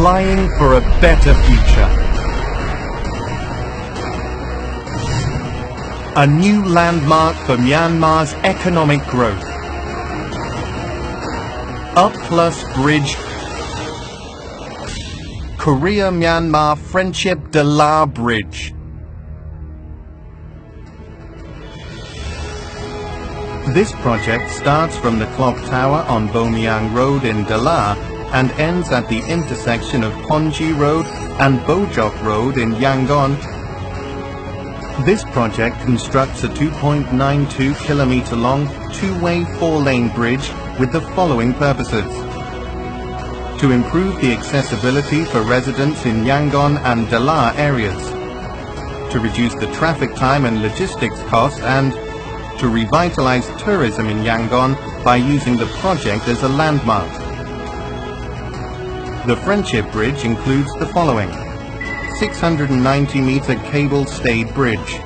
Flying for a better future. A new landmark for Myanmar's economic growth. A Plus Bridge. Korea-Myanmar Friendship Dala Bridge. This project starts from the clock tower on Bomyang Road in Dala and ends at the intersection of Ponji Road and Bojok Road in Yangon. This project constructs a 2.92 kilometer long, two-way four-lane bridge with the following purposes: to improve the accessibility for residents in Yangon and Dala areas, to reduce the traffic time and logistics cost, and to revitalize tourism in Yangon by using the project as a landmark. The Friendship Bridge includes the following: 690-meter cable-stayed bridge,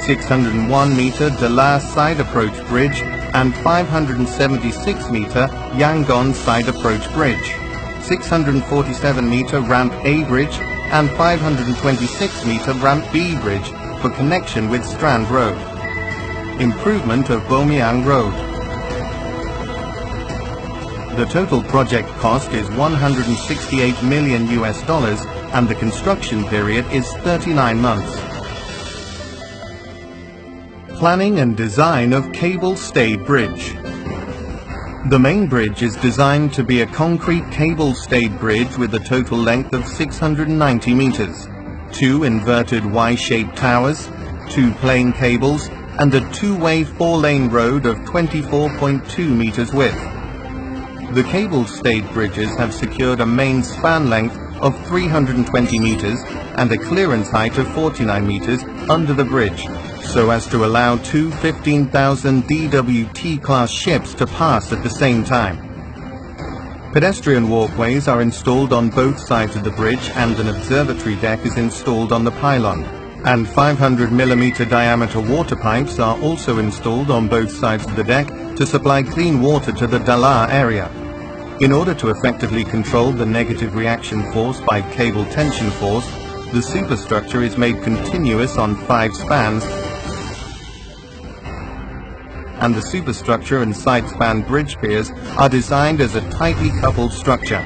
601-meter Dala side approach bridge, and 576-meter Yangon side approach bridge, 647-meter ramp A bridge, and 526-meter ramp B bridge for connection with Strand Road. Improvement of Bomyang Road. The total project cost is $168 million and the construction period is 39 months. Planning and design of cable-stayed bridge. The main bridge is designed to be a concrete cable-stayed bridge with a total length of 690 meters, 2 inverted Y-shaped towers, 2 plain cables, and a two-way four-lane road of 24.2 meters width. The cable-stayed bridges have secured a main span length of 320 meters and a clearance height of 49 meters under the bridge, so as to allow two 15,000 DWT class ships to pass at the same time. Pedestrian walkways are installed on both sides of the bridge and an observatory deck is installed on the pylon, and 500mm diameter water pipes are also installed on both sides of the deck to supply clean water to the Dala area. In order to effectively control the negative reaction force by cable tension force, the superstructure is made continuous on 5 spans, and the superstructure and side span bridge piers are designed as a tightly coupled structure.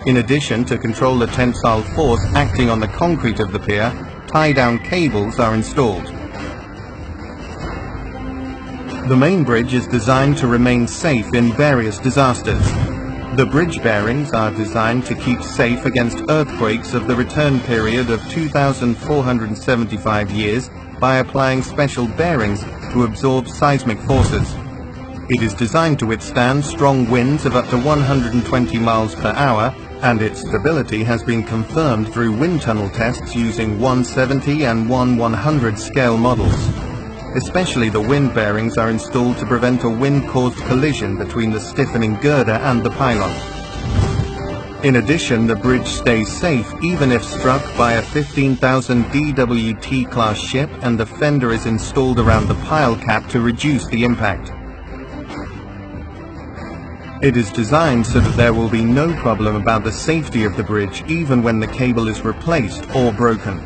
In addition, to control the tensile force acting on the concrete of the pier, tie-down cables are installed. The main bridge is designed to remain safe in various disasters. The bridge bearings are designed to keep safe against earthquakes of the return period of 2,475 years by applying special bearings to absorb seismic forces. It is designed to withstand strong winds of up to 120 miles per hour, and its stability has been confirmed through wind tunnel tests using 170 and 1/100 scale models. Especially the wind bearings are installed to prevent a wind-caused collision between the stiffening girder and the pylon. In addition, the bridge stays safe even if struck by a 15,000 DWT class ship, and the fender is installed around the pile cap to reduce the impact. It is designed so that there will be no problem about the safety of the bridge even when the cable is replaced or broken.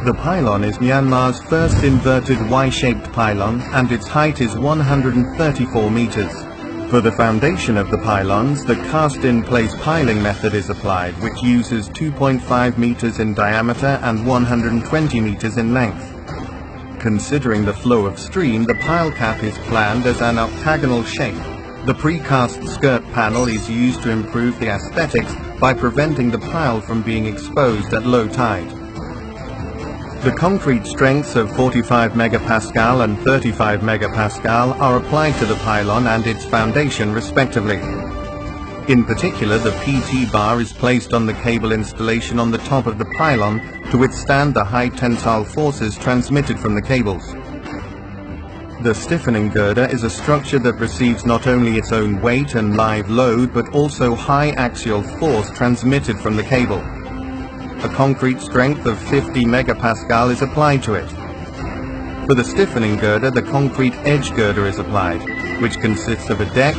The pylon is Myanmar's first inverted Y-shaped pylon and its height is 134 meters. For the foundation of the pylons, the cast-in-place piling method is applied, which uses 2.5 meters in diameter and 120 meters in length. Considering the flow of stream, the pile cap is planned as an octagonal shape. The precast skirt panel is used to improve the aesthetics by preventing the pile from being exposed at low tide. The concrete strengths of 45 megapascal and 35 megapascal are applied to the pylon and its foundation respectively. In particular, the PT bar is placed on the cable installation on the top of the pylon to withstand the high tensile forces transmitted from the cables. The stiffening girder is a structure that receives not only its own weight and live load but also high axial force transmitted from the cable. A concrete strength of 50 megapascal is applied to it. For the stiffening girder, the concrete edge girder is applied, which consists of a deck,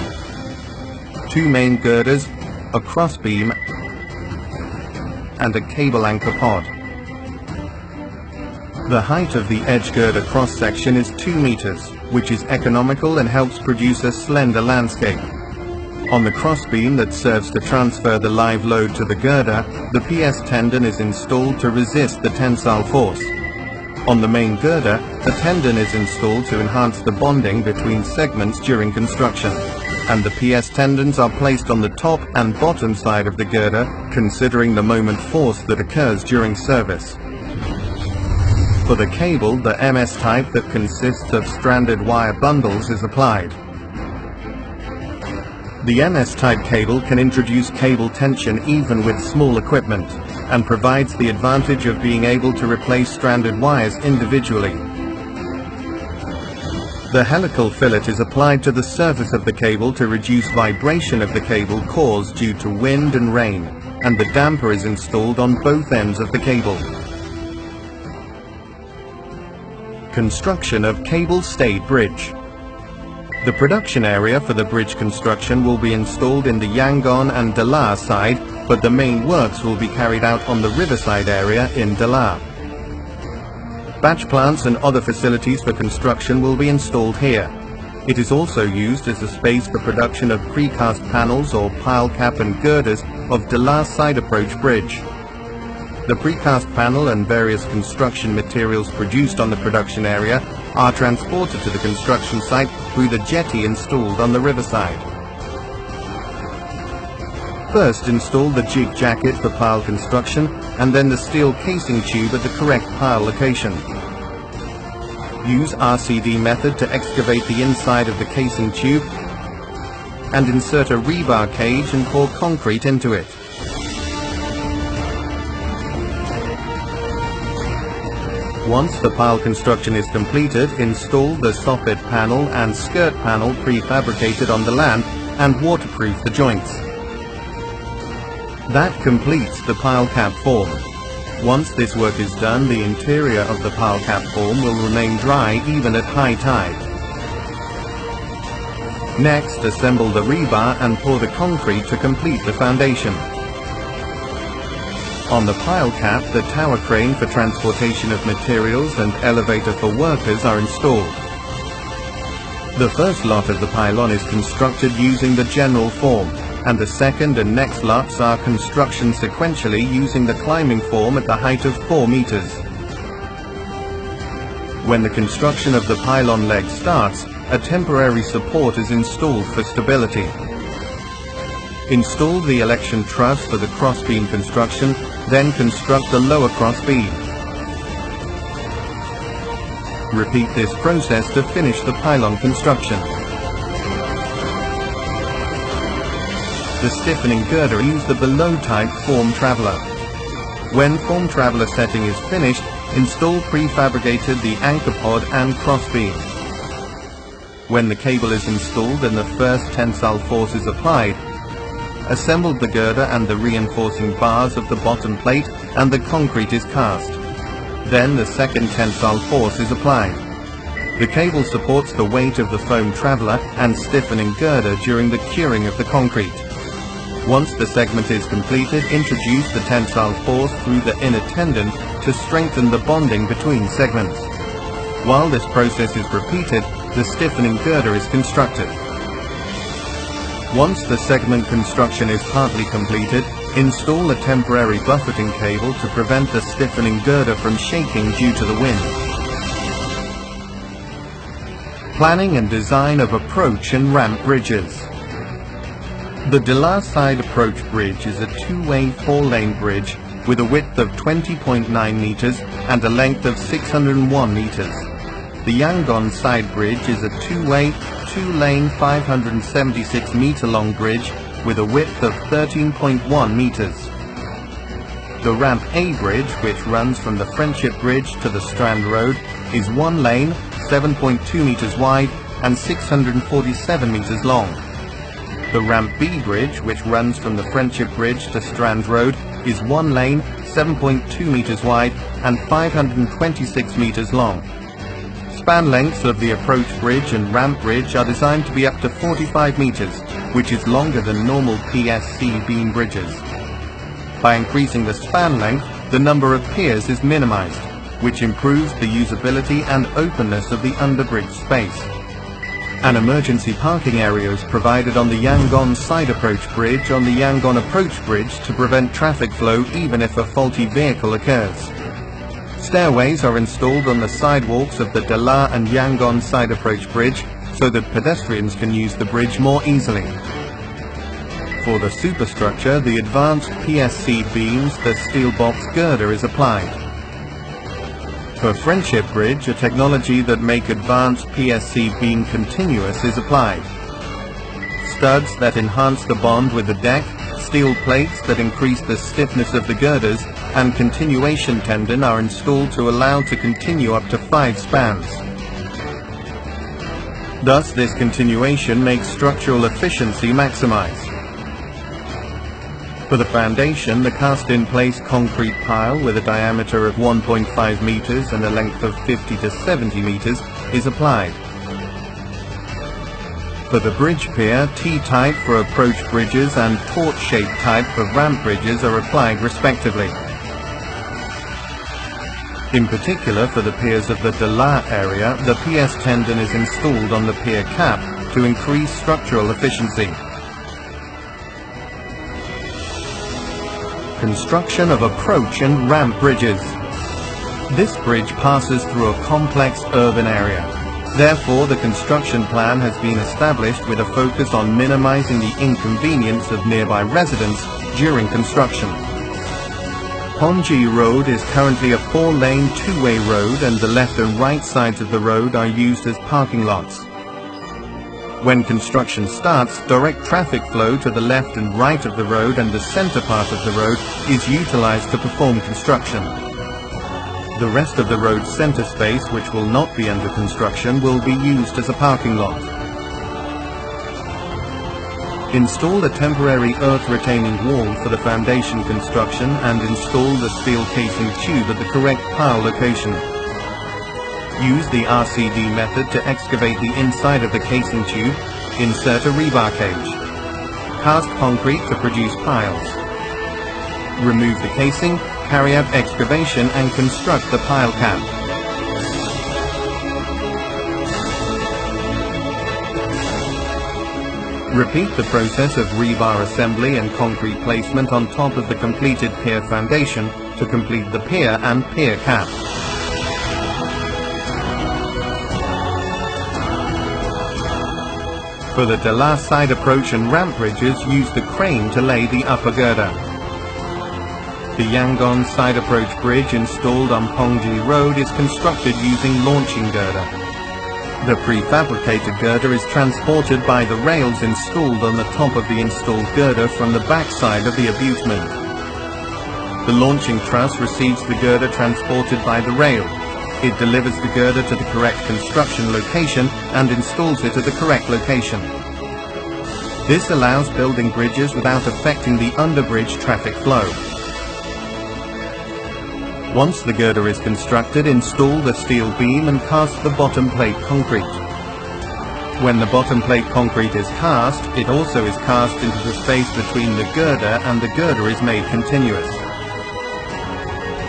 2 main girders, a crossbeam, and a cable anchor pod. The height of the edge girder cross-section is 2 meters, which is economical and helps produce a slender landscape. On the crossbeam that serves to transfer the live load to the girder, the PS tendon is installed to resist the tensile force. On the main girder, a tendon is installed to enhance the bonding between segments during construction, and the PS tendons are placed on the top and bottom side of the girder, considering the moment force that occurs during service. For the cable, the MS type that consists of stranded wire bundles is applied. The MS type cable can introduce cable tension even with small equipment, and provides the advantage of being able to replace stranded wires individually. The helical fillet is applied to the surface of the cable to reduce vibration of the cable caused due to wind and rain, and the damper is installed on both ends of the cable. Construction of cable-stayed bridge. The production area for the bridge construction will be installed in the Yangon and Dala side, but the main works will be carried out on the riverside area in Dala. Batch plants and other facilities for construction will be installed here. It is also used as a space for production of precast panels or pile cap and girders of Dala side approach bridge. The precast panel and various construction materials produced on the production area are transported to the construction site through the jetty installed on the riverside. First, install the jig jacket for pile construction, and then the steel casing tube at the correct pile location. Use RCD method to excavate the inside of the casing tube, and insert a rebar cage and pour concrete into it. Once the pile construction is completed, install the soffit panel and skirt panel prefabricated on the land and waterproof the joints. That completes the pile cap form. Once this work is done, the interior of the pile cap form will remain dry even at high tide. Next, assemble the rebar and pour the concrete to complete the foundation. On the pile cap, the tower crane for transportation of materials and elevator for workers are installed. The first lot of the pylon is constructed using the general form, and the second and next lots are construction sequentially using the climbing form at the height of 4 meters. When the construction of the pylon leg starts, a temporary support is installed for stability. Install the election truss for the crossbeam construction, then construct the lower crossbeam. Repeat this process to finish the pylon construction. The stiffening girder uses the below type form traveller. When form traveller setting is finished, install prefabricated the anchor pod and crossbeam. When the cable is installed and the first tensile force is applied, assembled the girder and the reinforcing bars of the bottom plate, and the concrete is cast. Then the second tensile force is applied. The cable supports the weight of the foam traveller and stiffening girder during the curing of the concrete. Once the segment is completed, introduce the tensile force through the inner tendon to strengthen the bonding between segments. While this process is repeated, the stiffening girder is constructed. Once the segment construction is partly completed, install a temporary buffeting cable to prevent the stiffening girder from shaking due to the wind. Planning and design of approach and ramp bridges. The Dala side approach bridge is a two-way 4-lane bridge with a width of 20.9 meters and a length of 601 meters. The Yangon side bridge is a two-way 2-lane 576 meter long bridge with a width of 13.1 meters. The Ramp A bridge, which runs from the Friendship Bridge to the Strand Road, is 1 lane, 7.2 meters wide and 647 meters long. The Ramp B bridge, which runs from the Friendship Bridge to Strand Road, is 1 lane, 7.2 meters wide and 526 meters long. Span lengths of the approach bridge and ramp bridge are designed to be up to 45 meters, which is longer than normal PSC beam bridges. By increasing the span length, the number of piers is minimized, which improves the usability and openness of the underbridge space. An emergency parking area is provided on the Yangon side approach bridge on the Yangon approach bridge to prevent traffic flow even if a faulty vehicle occurs. Stairways are installed on the sidewalks of the Dala and Yangon side approach bridge so that pedestrians can use the bridge more easily. For the superstructure, the advanced PSC beams, the steel box girder is applied. For Friendship Bridge, a technology that make advanced PSC beam continuous is applied. Studs that enhance the bond with the deck, steel plates that increase the stiffness of the girders, and continuation tendon are installed to allow to continue up to 5 spans. Thus, this continuation makes structural efficiency maximized. For the foundation, the cast-in-place concrete pile with a diameter of 1.5 meters and a length of 50 to 70 meters is applied. For the bridge pier, T-type for approach bridges and torch-shaped type for ramp bridges are applied respectively. In particular, for the piers of the Dala area, the PS tendon is installed on the pier cap to increase structural efficiency. Construction of approach and ramp bridges. This bridge passes through a complex urban area. Therefore, the construction plan has been established with a focus on minimizing the inconvenience of nearby residents during construction. Pongji Road is currently a 4-lane two-way road, and the left and right sides of the road are used as parking lots. When construction starts, direct traffic flow to the left and right of the road and the center part of the road is utilized to perform construction. The rest of the road's center space, which will not be under construction, will be used as a parking lot. Install a temporary earth-retaining wall for the foundation construction and install the steel casing tube at the correct pile location. Use the RCD method to excavate the inside of the casing tube, insert a rebar cage. Cast concrete to produce piles. Remove the casing, carry out excavation and construct the pile cap. Repeat the process of rebar assembly and concrete placement on top of the completed pier foundation to complete the pier and pier cap. For the Dala side approach and ramp bridges, use the crane to lay the upper girder. The Yangon side approach bridge installed on Pongji Road is constructed using launching girder. The prefabricated girder is transported by the rails installed on the top of the installed girder from the back side of the abutment. The launching truss receives the girder transported by the rail. It delivers the girder to the correct construction location and installs it at the correct location. This allows building bridges without affecting the underbridge traffic flow. Once the girder is constructed, install the steel beam and cast the bottom plate concrete. When the bottom plate concrete is cast, it also is cast into the space between the girder and the girder is made continuous.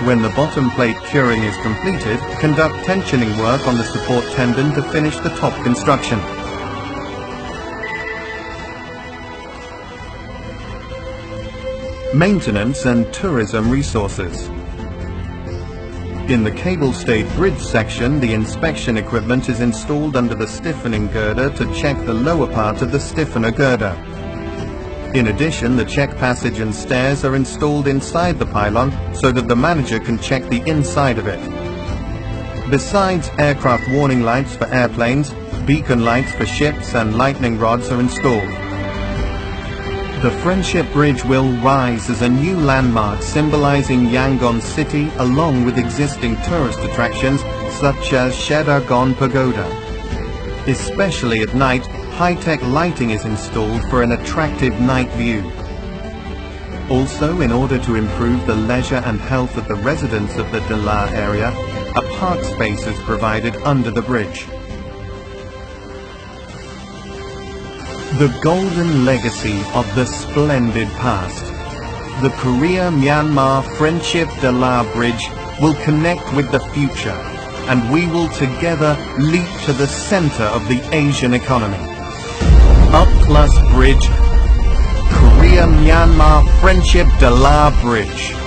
When the bottom plate curing is completed, conduct tensioning work on the support tendon to finish the top construction. Maintenance and tourism resources. In the cable-stayed bridge section, the inspection equipment is installed under the stiffening girder to check the lower part of the stiffener girder. In addition, the check passage and stairs are installed inside the pylon so that the manager can check the inside of it. Besides, aircraft warning lights for airplanes, beacon lights for ships and lightning rods are installed. The Friendship Bridge will rise as a new landmark symbolizing Yangon City along with existing tourist attractions such as Shedagon Pagoda. Especially at night, high-tech lighting is installed for an attractive night view. Also, in order to improve the leisure and health of the residents of the Dala area, a park space is provided under the bridge. The golden legacy of the splendid past. The Korea-Myanmar Friendship Dala Bridge will connect with the future, and we will together leap to the center of the Asian economy. Up Plus Bridge, Korea-Myanmar Friendship Dala Bridge.